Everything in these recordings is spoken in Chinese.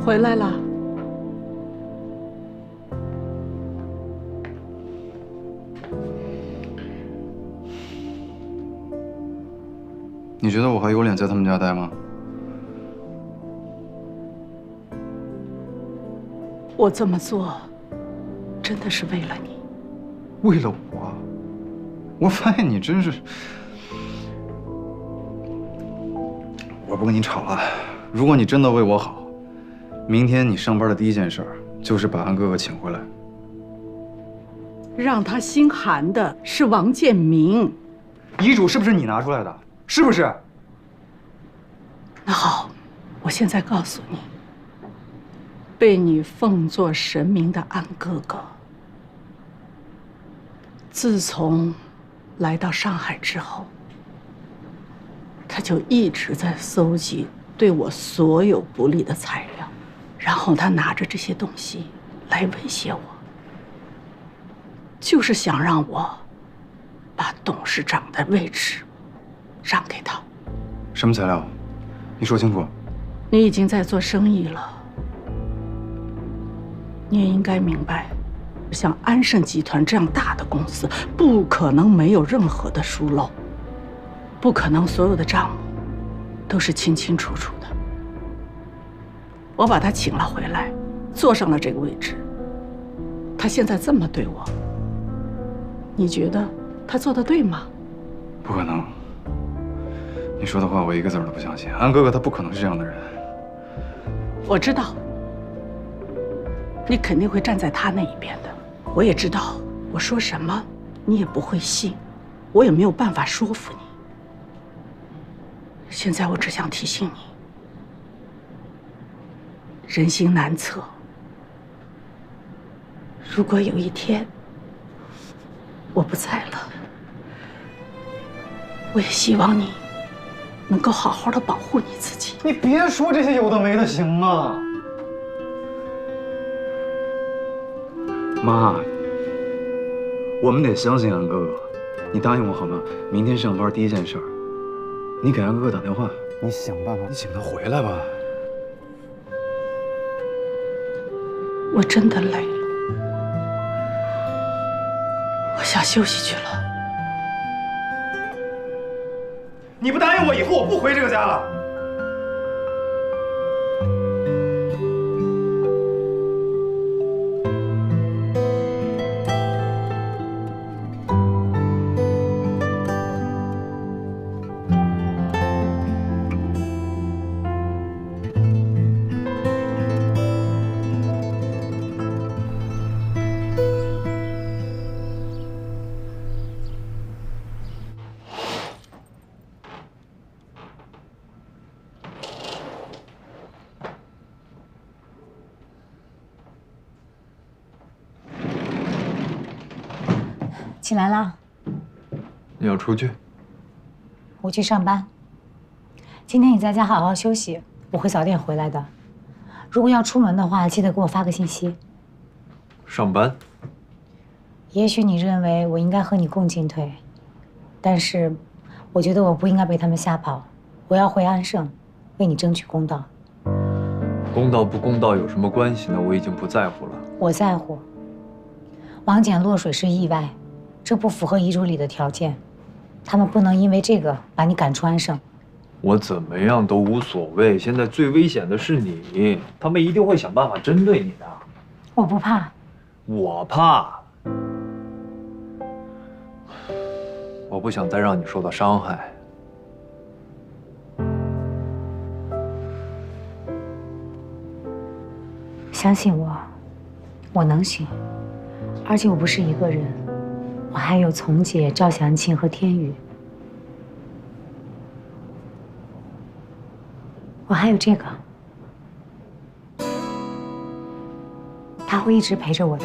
回来了。你觉得我还有脸在他们家待吗？我这么做，真的是为了你。为了我？我发现你真是……我不跟你吵了。如果你真的为我好，明天你上班的第一件事就是把安哥哥请回来。让他心寒的是王建明。遗嘱是不是你拿出来的？是不是？那好，我现在告诉你，被你奉作神明的安哥哥，自从来到上海之后，他就一直在搜集对我所有不利的材料，然后他拿着这些东西来威胁我，就是想让我把董事长的位置让给他。什么材料？你说清楚。你已经在做生意了，你也应该明白，像安盛集团这样大的公司，不可能没有任何的疏漏，不可能所有的账目都是清清楚楚的。我把他请了回来，坐上了这个位置，他现在这么对我，你觉得他做得对吗？不可能。你说的话我一个字都不相信。安哥哥他不可能是这样的人。我知道，你肯定会站在他那一边的。我也知道，我说什么你也不会信，我也没有办法说服你。现在我只想提醒你，人心难测。如果有一天我不在了，我也希望你能够好好的保护你自己。你别说这些有的没的，行吗？妈，我们得相信安哥哥。你答应我好吗？明天上班第一件事，你给安哥哥打电话，你想办法，你请他回来吧。我真的累了，我想休息去了。你不答应我，以后我不回这个家了。起来啦！你要出去？我去上班。今天你在家好好休息，我会早点回来的。如果要出门的话，记得给我发个信息。上班？也许你认为我应该和你共进退，但是我觉得我不应该被他们吓跑。我要回安盛，为你争取公道。公道不公道有什么关系呢？我已经不在乎了。我在乎。王简落水是意外，这不符合遗嘱里的条件，他们不能因为这个把你赶出安盛。我怎么样都无所谓，现在最危险的是你，他们一定会想办法针对你的。我不怕。我怕。我不想再让你受到伤害。相信我，我能行。而且我不是一个人，我还有丛姐、赵祥庆和天宇，我还有这个，他会一直陪着我的。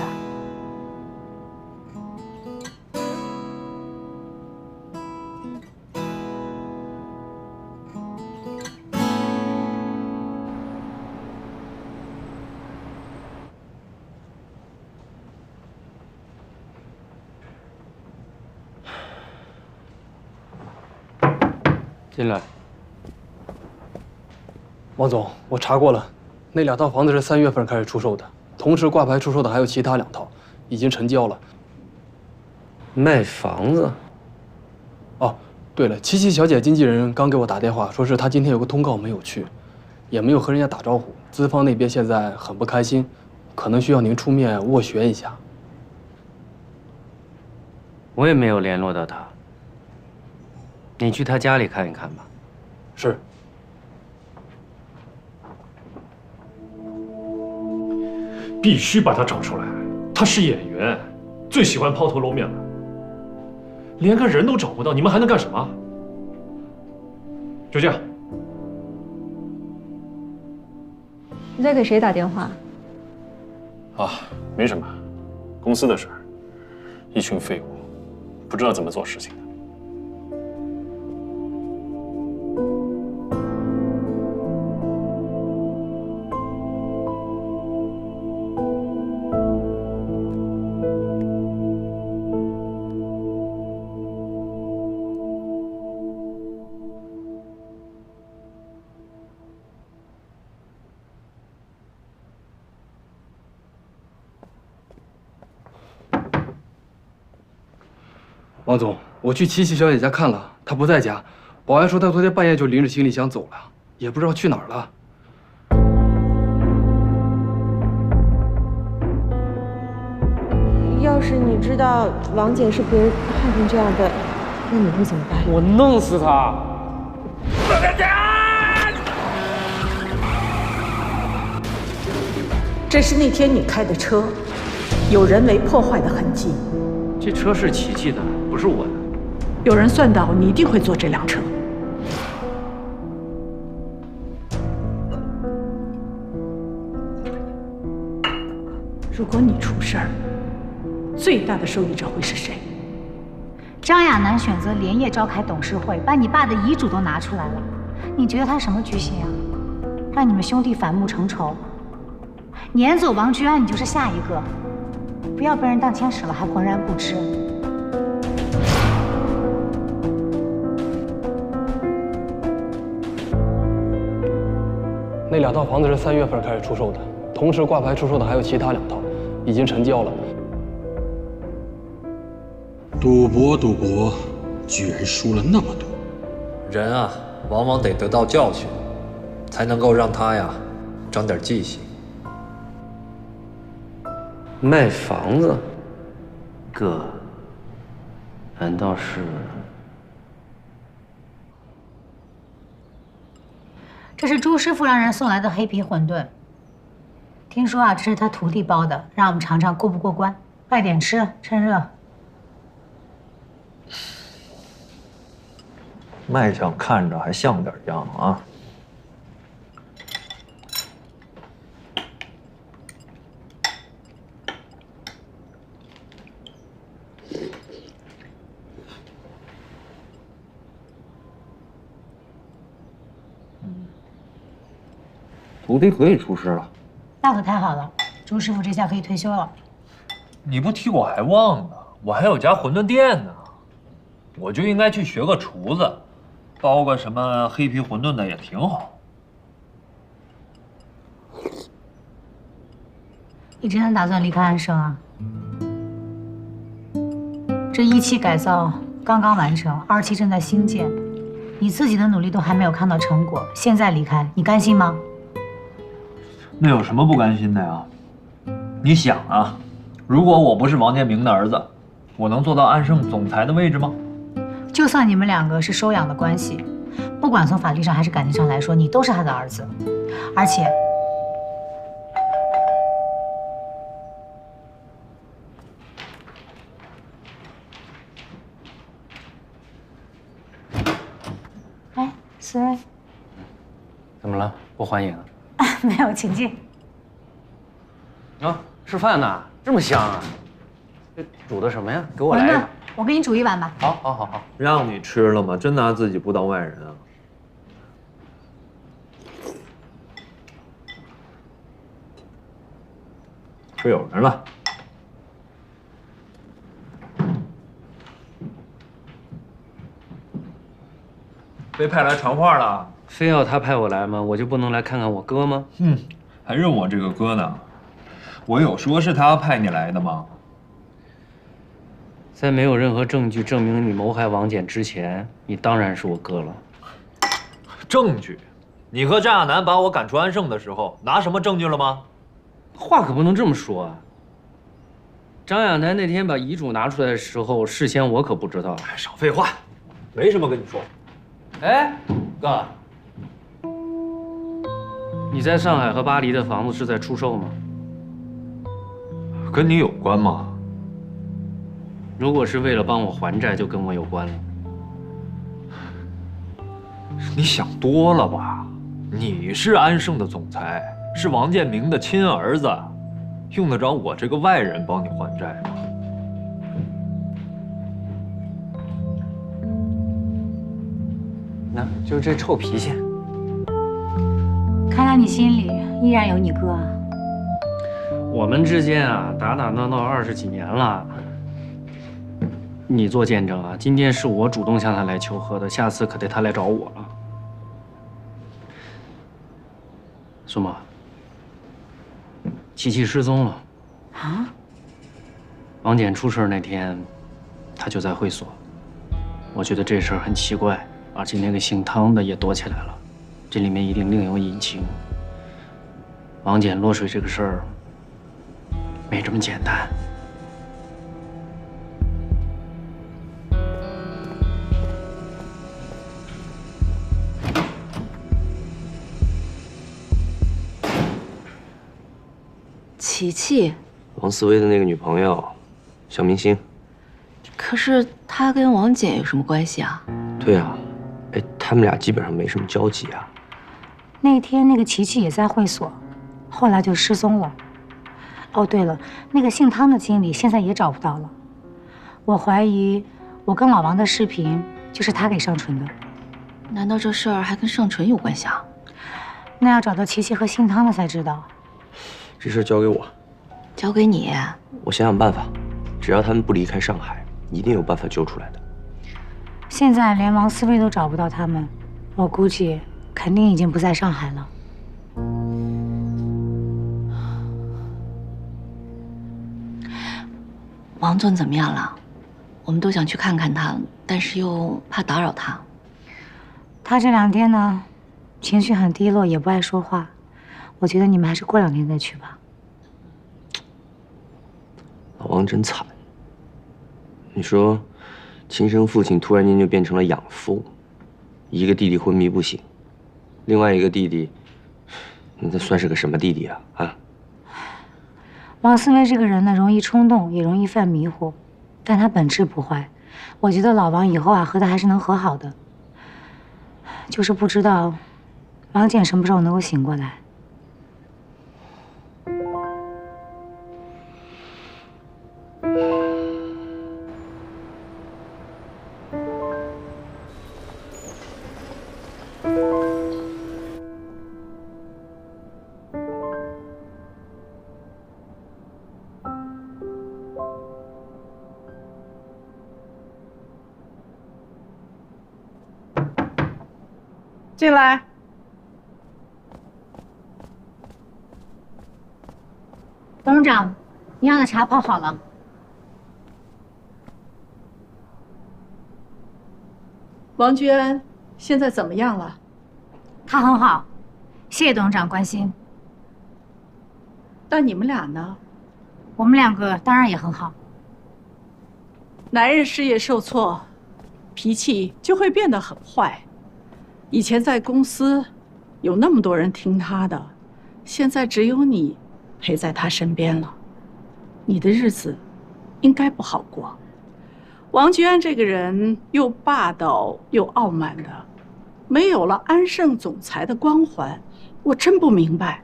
进来，王总，我查过了，那2套房子是3月份开始出售的，同时挂牌出售的还有其他2套，已经成交了。卖房子？哦，对了，琪琪小姐经纪人刚给我打电话，说是她今天有个通告没有去，也没有和人家打招呼。资方那边现在很不开心，可能需要您出面斡旋一下。我也没有联络到她，你去她家里看一看吧。是。必须把他找出来，他是演员，最喜欢抛头露面了。连个人都找不到，你们还能干什么？就这样。你在给谁打电话？啊，没什么，公司的事儿，一群废物，不知道怎么做事情的。王总，我去琪琪小姐家看了，她不在家。保安说她昨天半夜就拎着行李箱走了，也不知道去哪儿了。要是你知道王姐是被人害成这样的，那你会怎么办？我弄死他！这是那天你开的车，有人为破坏的痕迹。这车是琪琪的，不是我的。有人算到你一定会坐这辆车。如果你出事儿，最大的受益者会是谁？张亚楠选择连夜召开董事会，把你爸的遗嘱都拿出来了。你觉得他什么居心啊？让你们兄弟反目成仇。撵走王居安，你就是下一个。不要被人当天使了还浑然不知。那2套房子是3月份开始出售的，同时挂牌出售的还有其他2套，已经成交了。赌博，居然输了那么多。人啊，往往得得到教训，才能够让他呀长点记性。卖房子？哥，难道是？这是朱师傅让人送来的黑皮馄饨。听说啊，这是他徒弟包的，让我们尝尝过不过关。快点吃，趁热。卖相看着还像点样啊！徒弟可以出师了，那可太好了，朱师傅这下可以退休了。你不提我还忘呢，我还有家馄饨店呢，我就应该去学个厨子，包个什么黑皮馄饨的也挺好。你真的打算离开安盛啊？这1期改造刚刚完成，2期正在兴建，你自己的努力都还没有看到成果，现在离开，你甘心吗？那有什么不甘心的呀？你想啊，如果我不是王建明的儿子，我能做到安盛总裁的位置吗？就算你们2个是收养的关系，不管从法律上还是感情上来说，你都是他的儿子。而且，哎，思睿，怎么了？不欢迎？没有，请进。啊，吃饭呢，这么香啊！这煮的什么呀？给我来一个。我给你煮一碗吧。好。让你吃了吗？真拿自己不当外人啊！是有人了。被派来传话了。非要他派我来吗？我就不能来看看我哥吗？还认我这个哥呢？我有说是他派你来的吗？在没有任何证据证明你谋害王简之前，你当然是我哥了。证据？你和张亚楠把我赶出安盛的时候，拿什么证据了吗？话可不能这么说啊！张亚楠那天把遗嘱拿出来的时候，事先我可不知道。少废话，没什么跟你说。哎，哥，你在上海和巴黎的房子是在出售吗？跟你有关吗？如果是为了帮我还债，就跟我有关了。你想多了吧？你是安盛的总裁，是王建明的亲儿子，用得着我这个外人帮你还债吗？那就这臭脾气。看来你心里依然有你哥啊。我们之间啊，打打闹闹20几年了。你做见证啊，今天是我主动向他来求和的，下次可得他来找我了。苏沫，琪琪失踪了。啊？王简出事那天，他就在会所。我觉得这事儿很奇怪，而且那个姓汤的也躲起来了，这里面一定另有隐情。王简落水这个事儿，没这么简单。琪琪，王思薇的那个女朋友，小明星。可是他跟王简有什么关系啊？对啊，哎，他们俩基本上没什么交集啊。那天那个琪琪也在会所，后来就失踪了。哦，对了，那个姓汤的经理现在也找不到了。我怀疑我跟老王的视频就是他给上传的。难道这事儿还跟上纯有关系啊？那要找到琪琪和姓汤的才知道。这事交给我，交给你。我想想办法，只要他们不离开上海，一定有办法救出来的。现在连王思薇都找不到他们，我估计肯定已经不在上海了。王总怎么样了？我们都想去看看他，但是又怕打扰他。他这2天呢，情绪很低落，也不爱说话。我觉得你们还是过2天再去吧。老王真惨。你说，亲生父亲突然间就变成了养父，一个弟弟昏迷不醒，另外一个弟弟，那算是个什么弟弟啊？啊！王思薇这个人呢，容易冲动，也容易犯迷糊，但他本质不坏。我觉得老王以后啊，和他还是能和好的。就是不知道，王简什么时候能够醒过来。进来。董事长，您要的茶泡好了。王居安现在怎么样了？他很好，谢谢董事长关心。但你们俩呢？我们2个当然也很好。男人事业受挫，脾气就会变得很坏。以前在公司有那么多人听他的，现在只有你陪在他身边了，你的日子应该不好过。王居安这个人又霸道又傲慢的，没有了安盛总裁的光环，我真不明白，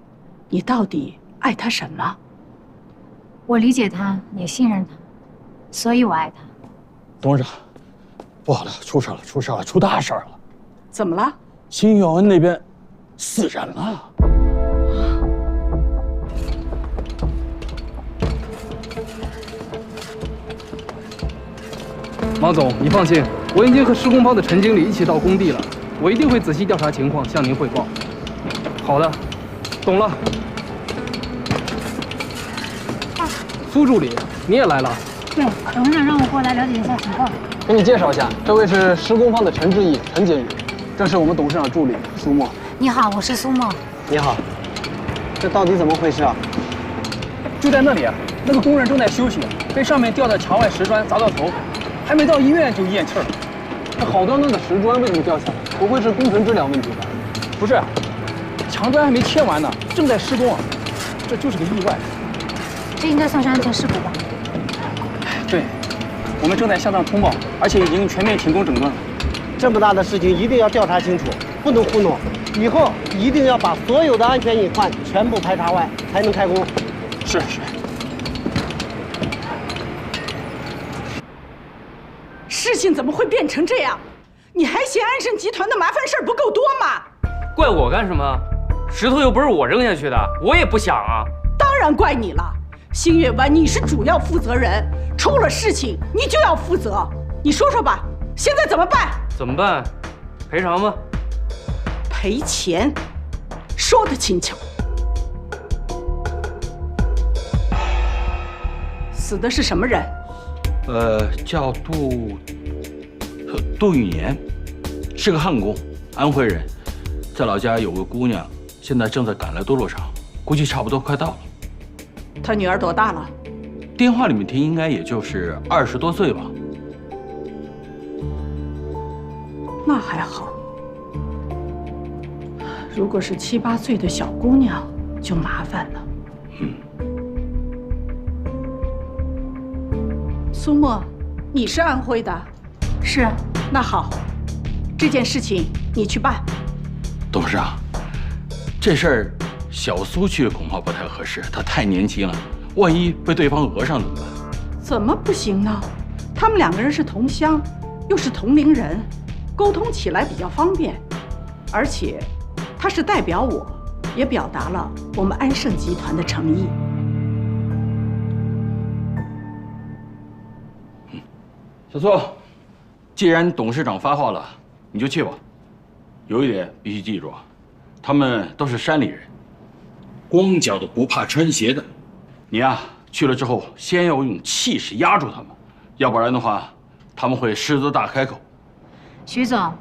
你到底爱他什么？我理解他，也信任他，所以我爱他。董事长，不好了，出事了，出事了，出大事了！怎么了？辛耀恩那边死人了。王总，你放心，我已经和施工方的陈经理一起到工地了，我一定会仔细调查情况，向您汇报。好的，懂了。苏助理，你也来了？对，董事长让我过来了解一下情况。给你介绍一下，这位是施工方的陈志毅，陈经理，这是我们董事长助理苏沫。你好，我是苏沫。你好，这到底怎么回事啊？就在那里，那个工人正在休息，被上面吊的墙外石砖砸到头，还没到医院就咽气儿了。这好端端的石砖为什么掉下来？不会是工程质量问题吧？不是，墙砖还没贴完呢，正在施工啊，这就是个意外。这应该算是安全事故吧？对，我们正在向上通报，而且已经全面停工整顿了。这么大的事情一定要调查清楚，不能糊弄。以后一定要把所有的安全隐患全部排查完，才能开工。是。事情怎么会变成这样？你还嫌安盛集团的麻烦事儿不够多吗？怪我干什么？石头又不是我扔下去的，我也不想啊。当然怪你了，星月湾你是主要负责人，出了事情你就要负责。你说说吧，现在怎么办？怎么办？赔偿吗？赔钱，说得轻巧。死的是什么人？叫杜玉年，是个焊工，安徽人，在老家有个姑娘，现在正在赶来的路上，估计差不多快到了。他女儿多大了？电话里面听应该也就是20多岁吧。那还好，如果是7、8岁的小姑娘，就麻烦了。苏沫，你是安徽的？是。那好，这件事情你去办。董事长，这事儿小苏去恐怕不太合适，她太年轻了，万一被对方讹上怎么办？怎么不行呢？他们2个人是同乡，又是同龄人，沟通起来比较方便。而且，他是代表我，也表达了我们安盛集团的诚意。小苏，既然董事长发话了，你就去吧。有一点必须记住啊，他们都是山里人，光脚的不怕穿鞋的。你呀，去了之后，先要用气势压住他们，要不然的话，他们会狮子大开口。徐总，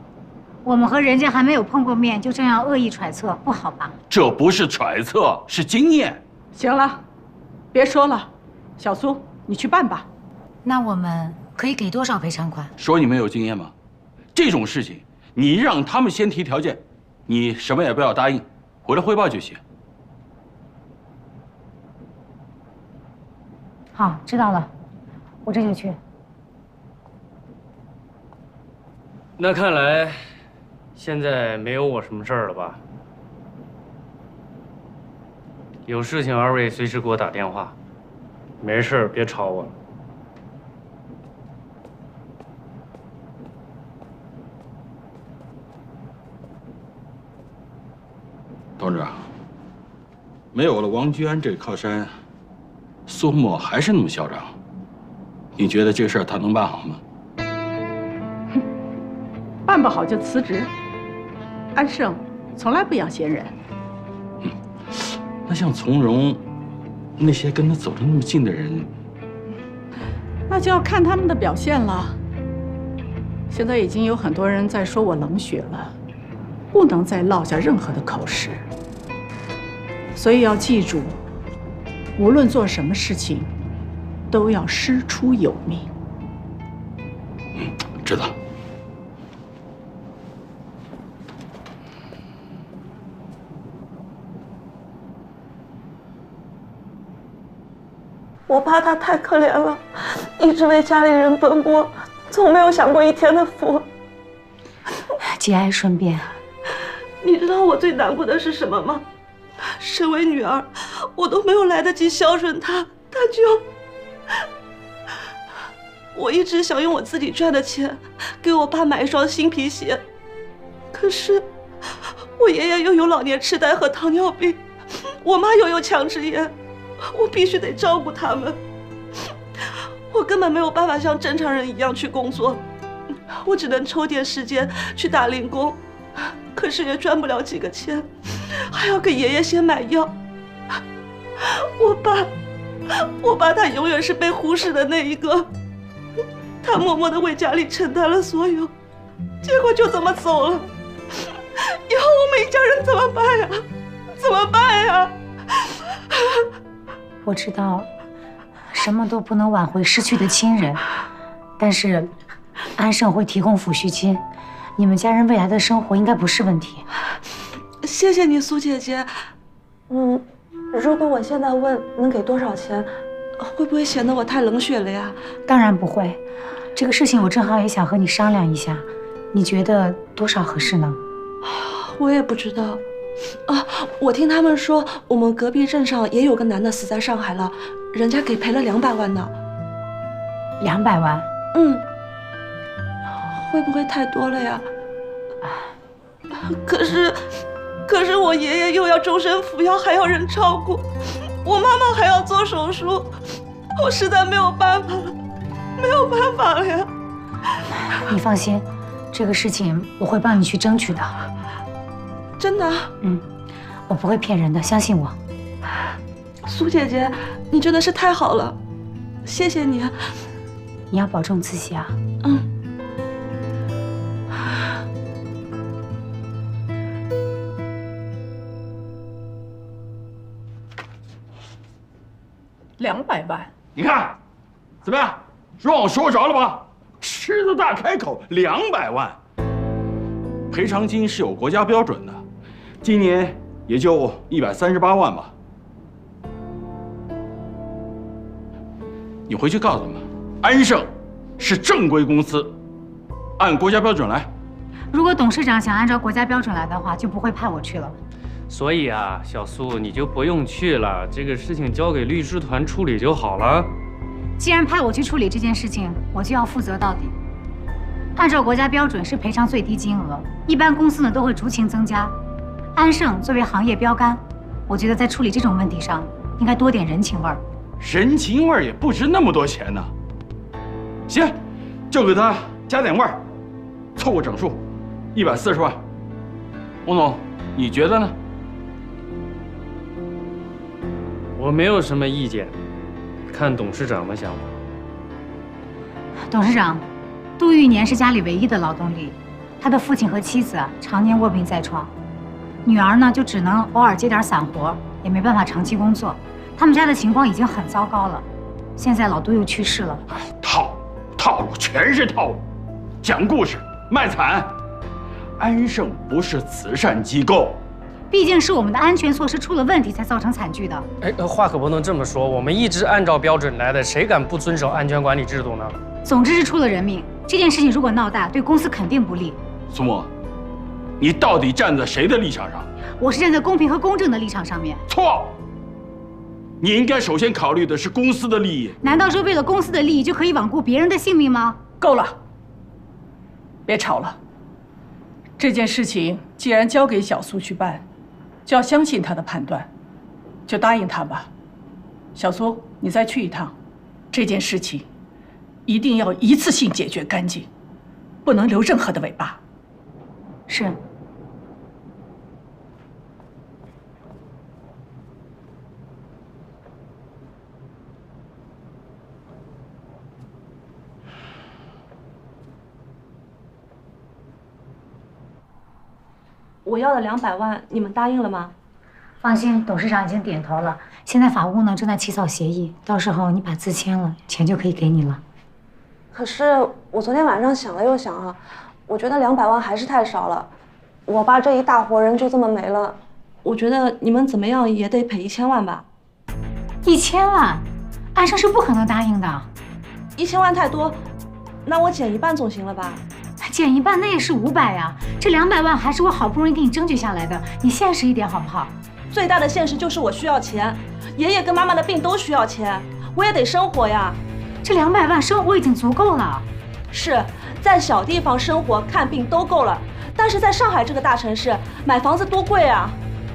我们和人家还没有碰过面，就这样恶意揣测，不好吧？这不是揣测，是经验。行了，别说了，小苏，你去办吧。那我们可以给多少赔偿款？说你们有经验吗？这种事情，你让他们先提条件，你什么也不要答应，回来汇报就行。好，知道了，我这就去。那看来，现在没有我什么事儿了吧？有事情二位随时给我打电话，没事别吵我了。董事长，没有了王居安这个靠山，苏沫还是那么嚣张，你觉得这事儿他能办好吗？办不好就辞职。安盛从来不养闲人。那像从容那些跟他走得那么近的人，那就要看他们的表现了。现在已经有很多人在说我冷血了，不能再落下任何的口实。所以要记住，无论做什么事情，都要师出有名。知道。我爸他太可怜了，一直为家里人奔波，从没有享过一天的福。节哀顺变。你知道我最难过的是什么吗？身为女儿，我都没有来得及孝顺他，他就……我一直想用我自己赚的钱给我爸买一双新皮鞋，可是我爷爷又有老年痴呆和糖尿病，我妈又有强直炎，我必须得照顾他们。我根本没有办法像正常人一样去工作，我只能抽点时间去打零工，可是也赚不了几个钱，还要给爷爷先买药。我爸我爸他永远是被忽视的那一个，他默默地为家里承担了所有，结果就这么走了。以后我们一家人怎么办呀？怎么办呀？我知道，什么都不能挽回失去的亲人，但是安盛会提供抚恤金，你们家人未来的生活应该不是问题。谢谢你，苏姐姐。如果我现在问能给多少钱，会不会显得我太冷血了呀？当然不会，这个事情我正好也想和你商量一下，你觉得多少合适呢？我也不知道。我听他们说，我们隔壁镇上也有个男的死在上海了，人家给赔了200万呢。200万？会不会太多了呀？可是我爷爷又要终身服药，还要人照顾，我妈妈还要做手术，我实在没有办法了呀。你放心，这个事情我会帮你去争取的。真的？我不会骗人的，相信我。苏姐姐，你真的是太好了，谢谢你。你要保重自己啊。200万，你看，怎么样？让我说着了吧？狮子大开口，200万。赔偿金是有国家标准的，今年也就138万吧。你回去告诉他们，安盛是正规公司，按国家标准来。如果董事长想按照国家标准来的话，就不会派我去了。所以啊，小苏你就不用去了，这个事情交给律师团处理就好了。既然派我去处理这件事情，我就要负责到底。按照国家标准是赔偿最低金额，一般公司呢都会逐情增加。安盛作为行业标杆，我觉得在处理这种问题上，应该多点人情味儿。人情味儿也不值那么多钱呢。行，就给他加点味儿，凑个整数，140万。翁总，你觉得呢？我没有什么意见，看董事长的想法。董事长，杜玉年是家里唯一的劳动力，他的父亲和妻子常年卧病在床，女儿呢就只能偶尔接点散活，也没办法长期工作。他们家的情况已经很糟糕了，现在老杜又去世了。套路全是套路，讲故事卖惨。安盛不是慈善机构。毕竟是我们的安全措施出了问题才造成惨剧的。话可不能这么说，我们一直按照标准来的，谁敢不遵守安全管理制度呢？总之是出了人命，这件事情如果闹大，对公司肯定不利。苏沫，你到底站在谁的立场上？我是站在公平和公正的立场上面。错，你应该首先考虑的是公司的利益。难道说为了公司的利益就可以罔顾别人的性命吗？够了，别吵了。这件事情既然交给小苏去办，就要相信他的判断，就答应他吧。小苏，你再去一趟，这件事情一定要一次性解决干净，不能留任何的尾巴。是。我要的200万，你们答应了吗？放心，董事长已经点头了。现在法务呢正在起草协议，到时候你把字签了，钱就可以给你了。可是我昨天晚上想了又想啊，我觉得200万还是太少了。我爸这一大活人就这么没了，我觉得你们怎么样也得赔1000万吧。1000万，安盛是不可能答应的。1000万太多，那我减一半总行了吧？减一半那也是500呀，这200万还是我好不容易给你争取下来的，你现实一点好不好？最大的现实就是我需要钱，爷爷跟妈妈的病都需要钱，我也得生活呀。这200万生活已经足够了。是在小地方生活看病都够了，但是在上海这个大城市买房子多贵啊！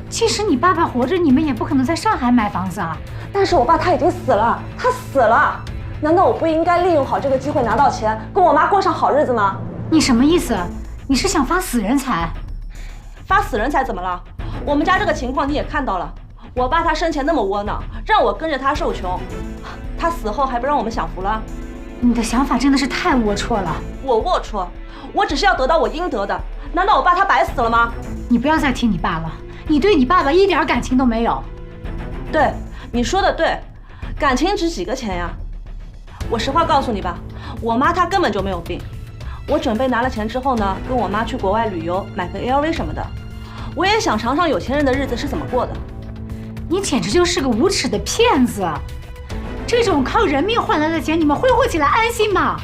其实你爸爸活着，你们也不可能在上海买房子啊。但是我爸他已经死了，他死了，难道我不应该利用好这个机会拿到钱，跟我妈过上好日子吗？你什么意思？你是想发死人财？发死人财怎么了？我们家这个情况你也看到了，我爸他生前那么窝囊，让我跟着他受穷，他死后还不让我们享福了？你的想法真的是太龌龊了。我龌龊？我只是要得到我应得的，难道我爸他白死了吗？你不要再提你爸了，你对你爸爸一点感情都没有。对，你说的对，感情值几个钱呀？我实话告诉你吧，我妈她根本就没有病。我准备拿了钱之后呢，跟我妈去国外旅游，买个 LV 什么的。我也想尝尝有钱人的日子是怎么过的。你简直就是个无耻的骗子！这种靠人命换来的钱，你们挥霍起来安心吗？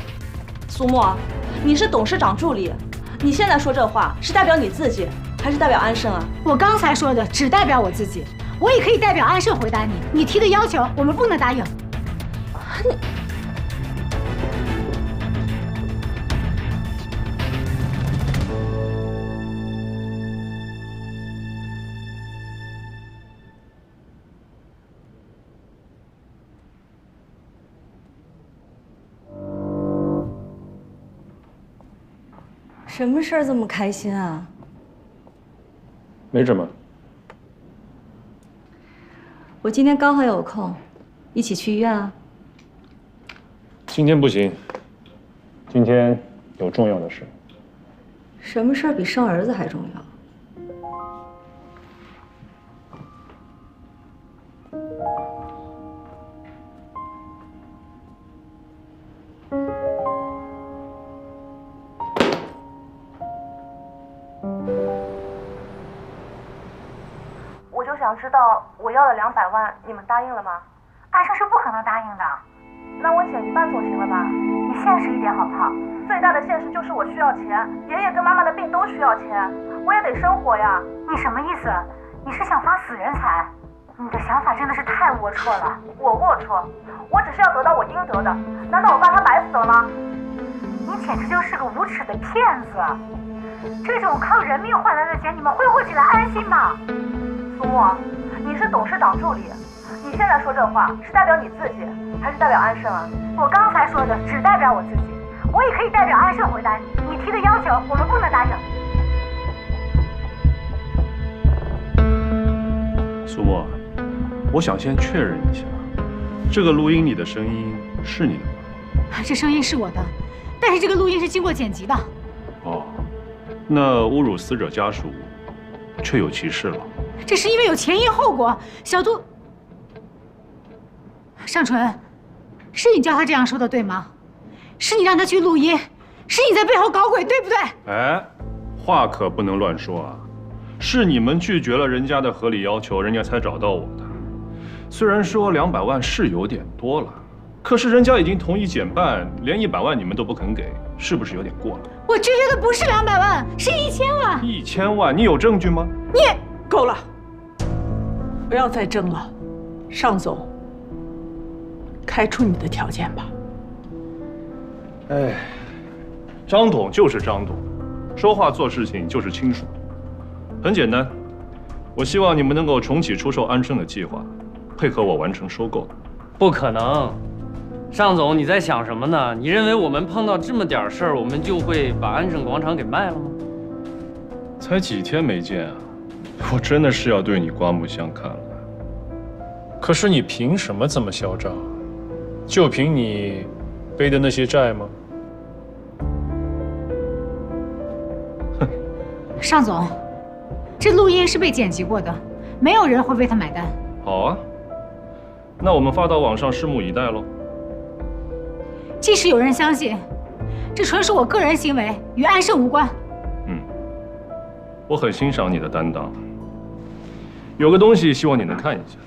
苏沫，你是董事长助理，你现在说这话是代表你自己，还是代表安盛啊？我刚才说的只代表我自己，我也可以代表安盛回答你。你提的要求，我们不能答应。你。什么事儿这么开心啊？没什么。我今天刚好有空，一起去医院啊。今天不行，今天有重要的事。什么事儿比生儿子还重要？我就想知道我要了200万，你们答应了吗？安盛是不可能答应的。那我减一半总行了吧？你现实一点好不好？最大的现实就是我需要钱，爷爷跟妈妈的病都需要钱，我也得生活呀。你什么意思？你是想发死人财？你的想法真的是太龌龊了。我龌龊？我只是要得到我应得的，难道我爸他白死了吗？你简直就是个无耻的骗子！这种靠人命换来的钱，你们挥霍起来安心吗？苏沫，你是董事长助理，你现在说这话是代表你自己，还是代表安盛啊？我刚才说的只代表我自己，我也可以代表安盛回答你。你提的要求，我们不能答应。苏沫，我想先确认一下，这个录音里的声音是你的吗？这声音是我的，但是这个录音是经过剪辑的。哦，那侮辱死者家属，确有其事了。这是因为有前因后果。小杜，尚纯，是你叫他这样说的对吗？是你让他去录音，是你在背后搞鬼，对不对？哎，话可不能乱说啊！是你们拒绝了人家的合理要求，人家才找到我的。虽然说200万是有点多了，可是人家已经同意减半，连100万你们都不肯给，是不是有点过了？我拒绝的不是200万，是1000万。1000万，你有证据吗？你够了，不要再争了。尚总，开出你的条件吧。哎，张董就是张董，说话做事情就是清楚。很简单，我希望你们能够重启出售安盛的计划，配合我完成收购。不可能，尚总，你在想什么呢？你认为我们碰到这么点事儿，我们就会把安盛广场给卖了吗？才几天没见啊，我真的是要对你刮目相看了。可是你凭什么这么嚣张？就凭你背的那些债吗？尚总，这录音是被剪辑过的，没有人会为他买单。好啊，那我们发到网上，拭目以待喽。即使有人相信，这纯属我个人行为，与安盛无关。我很欣赏你的担当。有个东西希望你能看一下。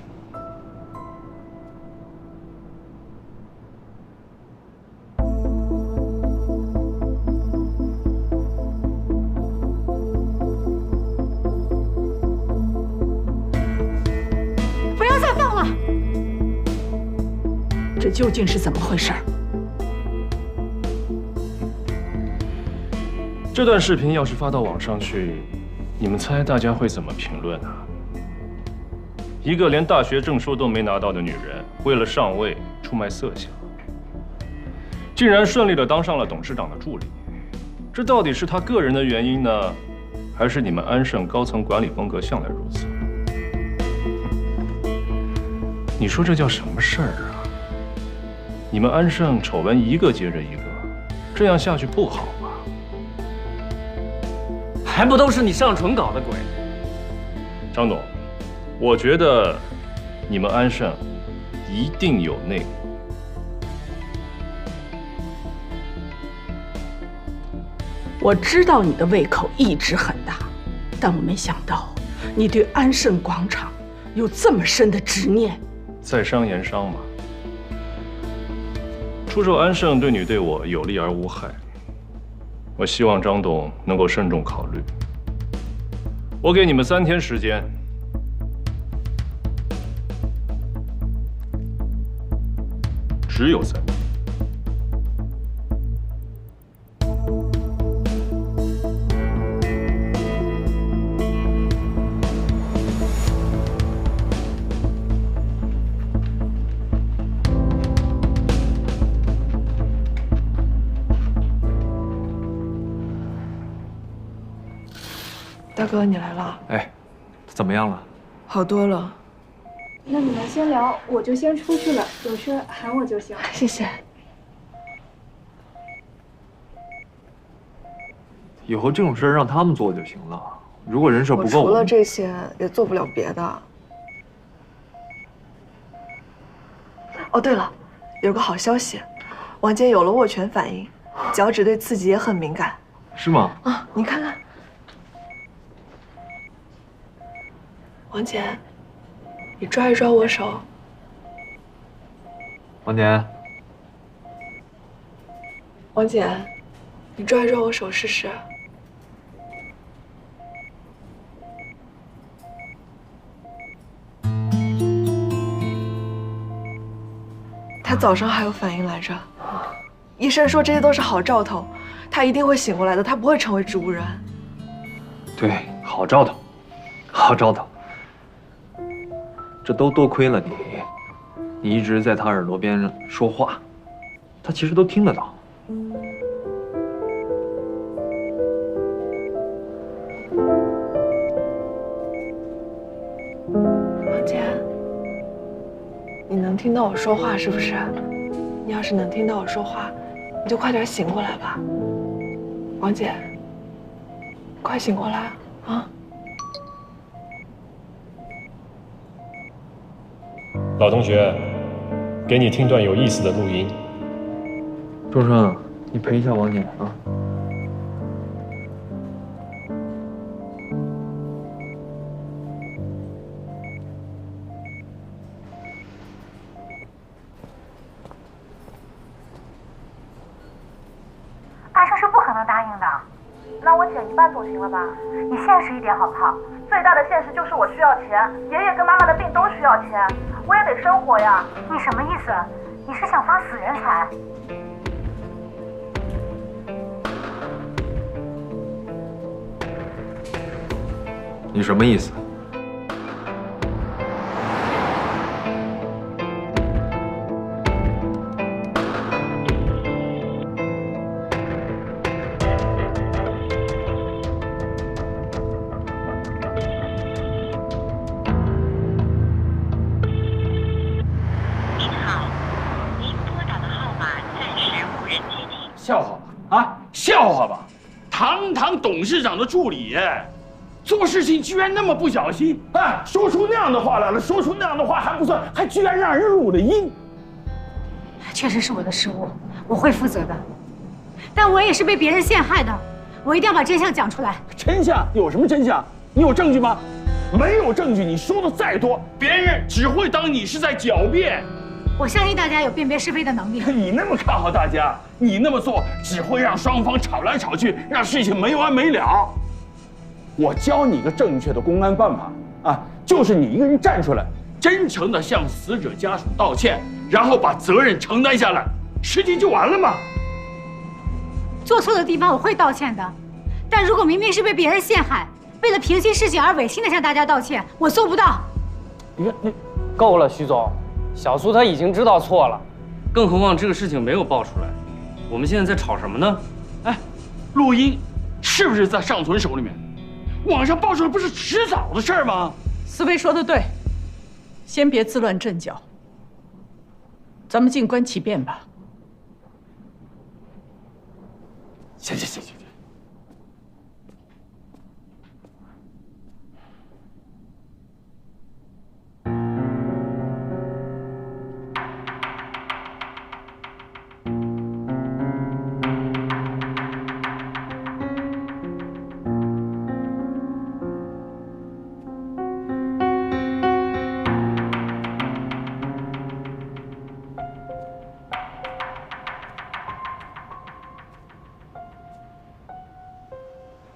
不要再放了！这究竟是怎么回事？这段视频要是发到网上去，你们猜大家会怎么评论啊？一个连大学证书都没拿到的女人，为了上位出卖色相，竟然顺利地当上了董事长的助理。这到底是她个人的原因呢，还是你们安盛高层管理风格向来如此？你说这叫什么事儿啊？你们安盛丑闻一个接着一个，这样下去不好吧？还不都是你上唇搞的鬼？张董，我觉得你们安盛一定有内幕。我知道你的胃口一直很大，但我没想到你对安盛广场有这么深的执念。在商言商嘛，出售安盛对你对我有利而无害。我希望张董能够慎重考虑。我给你们3天时间，只有3天。大哥，你来了。哎，怎么样了？好多了。那你们先聊，我就先出去了，有事喊我就行。谢谢。以后这种事儿让他们做就行了。如果人手不够，除了这些也做不了别的。哦，对了，有个好消息，王姐有了握拳反应，脚趾对刺激也很敏感。是吗？啊，你看看。王姐，你抓一抓我手。王姐，王姐，你抓一抓我手试试。他早上还有反应来着，医生说这些都是好兆头，他一定会醒过来的，他不会成为植物人。对，好兆头，好兆头。这都多亏了你，你一直在他耳朵边说话，他其实都听得到。王姐，你能听到我说话是不是？你要是能听到我说话，你就快点醒过来吧。王姐，快醒过来啊！老同学，给你听段有意思的录音。周生，你陪一下王姐啊。安生是不可能答应的，那我减一半总行了吧？你现实一点好不好？最大的现实就是我需要钱，爷爷跟妈妈的病都需要钱，我也得生活呀。你什么意思？你是想发死人财？你什么意思？笑话吧啊！笑话吧！堂堂董事长的助理，做事情居然那么不小心啊！说出那样的话来了，说出那样的话还不算，还居然让人录了音。确实是我的失误，我会负责的。但我也是被别人陷害的，我一定要把真相讲出来。真相有什么真相？你有证据吗？没有证据，你说的再多，别人只会当你是在狡辩。我相信大家有辨别是非的能力。你那么看好大家，你那么做只会让双方吵来吵去，让事情没完没了。我教你个正确的公安办法啊，就是你一个人站出来，真诚地向死者家属道歉，然后把责任承担下来，事情就完了嘛。做错的地方我会道歉的，但如果明明是被别人陷害，为了平息事情而违心地向大家道歉，我做不到。你看，够了，徐总。小苏他已经知道错了，更何况这个事情没有爆出来，我们现在在吵什么呢？哎，录音是不是在尚存手里面？网上爆出来不是迟早的事儿吗？思维说的对，先别自乱阵脚，咱们静观其变吧。行。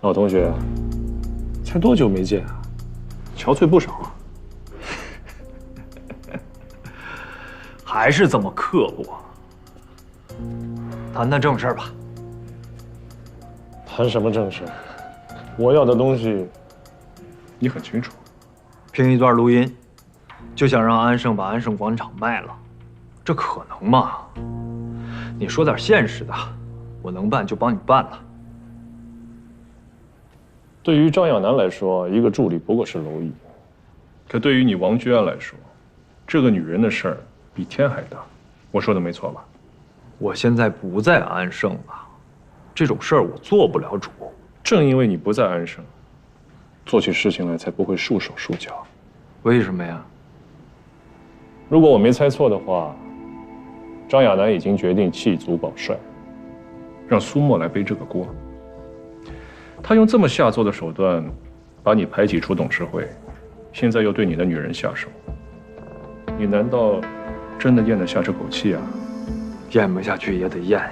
老同学，才多久没见啊？憔悴不少啊。还是这么刻薄。谈谈正事儿吧。谈什么正事？我要的东西，你很清楚。凭一段录音，就想让安盛把安盛广场卖了，这可能吗？你说点现实的，我能办就帮你办了。对于张亚楠来说，一个助理不过是蝼蚁；可对于你王居安来说，这个女人的事儿比天还大。我说的没错吧？我现在不在安盛了，这种事儿我做不了主。正因为你不在安盛，做起事情来才不会束手束脚。为什么呀？如果我没猜错的话，张亚楠已经决定弃卒保帅，让苏沫来背这个锅。他用这么下作的手段，把你排挤出董事会，现在又对你的女人下手，你难道真的咽得下这口气啊？咽不下去也得咽呀。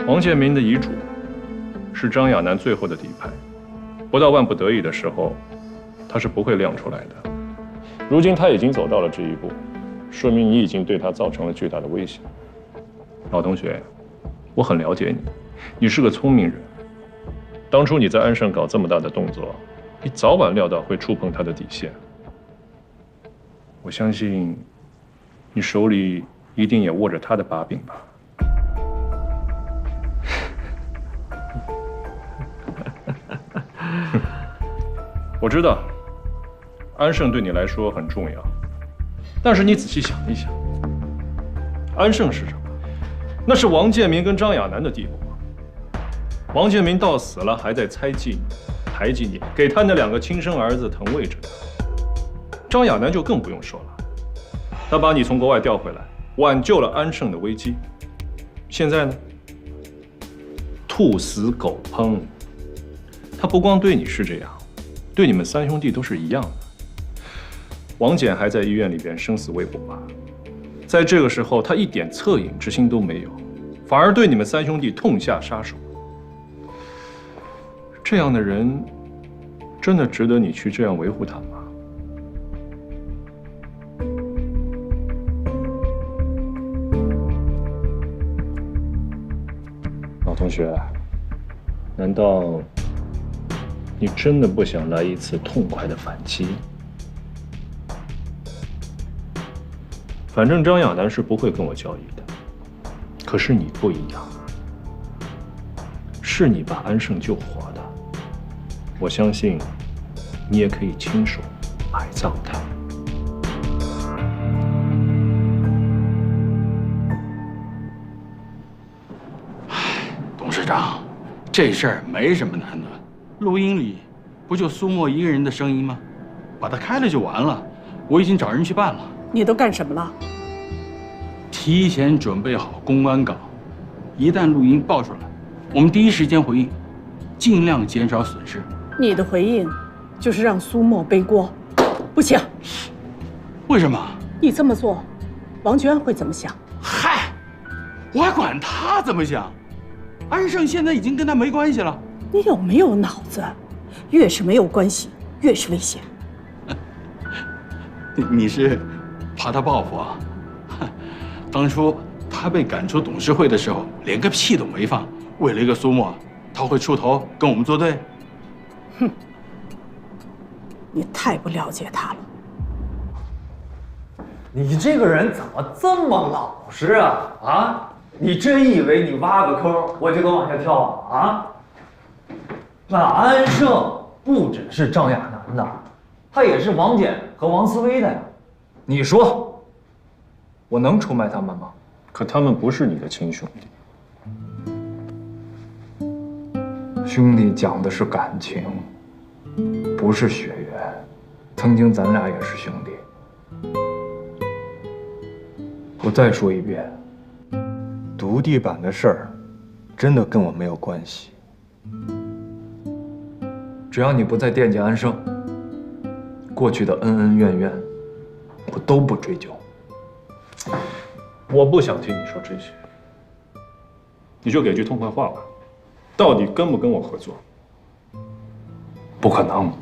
王建民的遗嘱是张亚楠最后的底牌，不到万不得已的时候，他是不会亮出来的。如今他已经走到了这一步，说明你已经对他造成了巨大的威胁。老同学，我很了解你，你是个聪明人。当初你在安盛搞这么大的动作，你早晚料到会触碰他的底线。我相信，你手里一定也握着他的把柄吧？我知道，安盛对你来说很重要，但是你仔细想一想，安盛是什么？那是王建民跟张亚楠的帝国。王建民到死了还在猜忌你、排挤你，给他那2个亲生儿子腾位置。张亚楠就更不用说了，他把你从国外调回来，挽救了安盛的危机。现在呢，兔死狗烹。他不光对你是这样，对你们3兄弟都是一样的。王简还在医院里边生死未卜吧？在这个时候，他一点恻隐之心都没有，反而对你们3兄弟痛下杀手。这样的人，真的值得你去这样维护他吗？老同学，难道你真的不想来一次痛快的反击？反正张亚楠是不会跟我交易的，可是你不一样，是你把安盛救活的，我相信你也可以亲手埋葬他。董事长，这事儿没什么难的，录音里不就苏沫一个人的声音吗？把它开了就完了。我已经找人去办了。你都干什么了？提前准备好公关稿，一旦录音爆出来，我们第一时间回应，尽量减少损失。你的回应就是让苏沫背锅，不行。为什么？你这么做，王居安会怎么想？嗨，我还管他怎么想？安盛现在已经跟他没关系了。你有没有脑子？越是没有关系，越是危险。你是怕他报复啊？当初他被赶出董事会的时候，连个屁都没放。为了一个苏沫，他会出头跟我们作对？哼，你太不了解他了。你这个人怎么这么老实啊？啊，你真以为你挖个坑我就能往下跳吗？啊？那安盛不只是张亚楠的，他也是王简和王思威的呀。你说，我能出卖他们吗？可他们不是你的亲兄弟。兄弟讲的是感情，不是血缘。曾经咱俩也是兄弟。我再说一遍，独地板的事儿，真的跟我没有关系。只要你不再惦记安生，过去的恩恩怨怨，我都不追究。我不想听你说这些，你就给句痛快话吧，到底跟不跟我合作？不可能。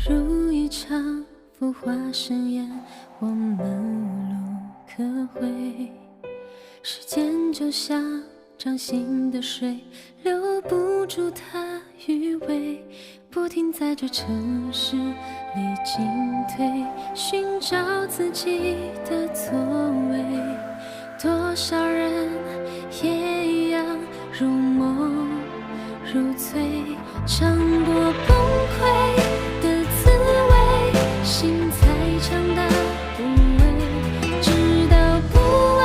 如一场浮华盛宴，我们无路可回。时间就像掌心的水，留不住它余味，不停在这城市里进退，寻找自己的座位。多少人也一样如梦如醉，尝过崩溃的滋味，心才强大无畏，直到不安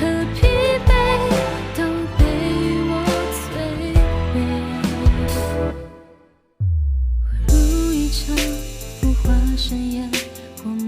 和疲惫都被我摧毁。如一场浮华盛宴，我们